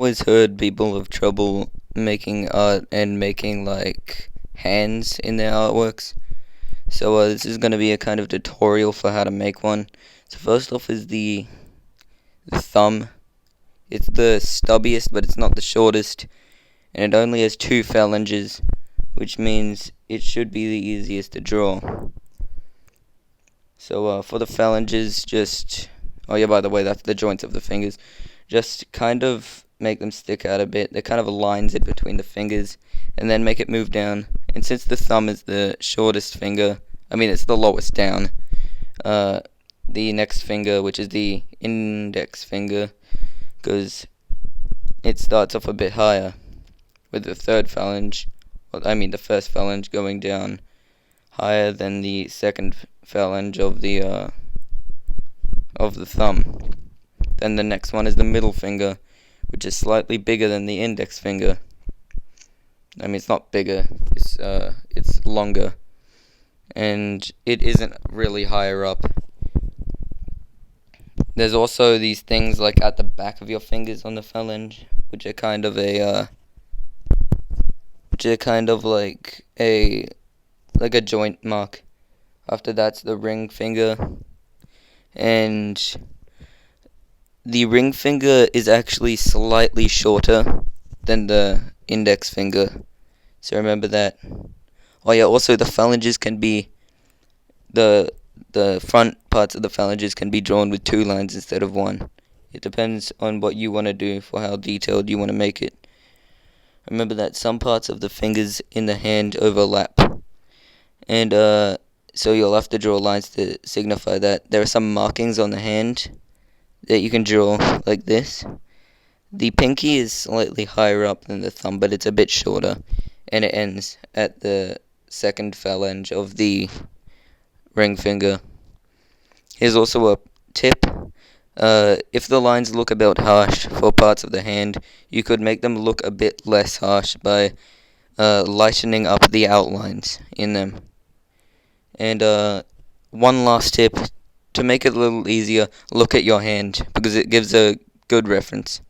Always heard people have trouble making art and making like hands in their artworks. So this is going to be a kind of tutorial for how to make one. So first off is the thumb. It's the stubbiest, but it's not the shortest, and it only has two phalanges, which means it should be the easiest to draw. So for the phalanges, oh yeah, by the way, that's the joints of the fingers. Just kind of make them stick out a bit. They kind of lines it between the fingers, and then make it move down. And since the thumb is the shortest finger, it's the lowest down, the next finger, which is the index finger, because it starts off a bit higher, with the third phalange, the first phalange going down higher than the second phalange of the thumb. Then the next one is the middle finger, which is slightly bigger than the index finger. It's not bigger, it's longer, and it isn't really higher up. There's also these things like at the back of your fingers on the phalange, which are kind of like a joint mark. After that's the ring finger, and the ring finger is actually slightly shorter than the index finger, so remember that. Oh yeah, also the phalanges can be, the front parts of the phalanges can be drawn with two lines instead of one. It depends on what you want to do for how detailed you want to make it. Remember that some parts of the fingers in the hand overlap, and so you'll have to draw lines to signify that. There are some markings on the hand that you can draw like this. The pinky is slightly higher up than the thumb, but it's a bit shorter, and it ends at the second phalange of the ring finger. Here's also a tip. If the lines look a bit harsh for parts of the hand, you could make them look a bit less harsh by lightening up the outlines in them. And one last tip, to make it a little easier, look at your hand, because it gives a good reference.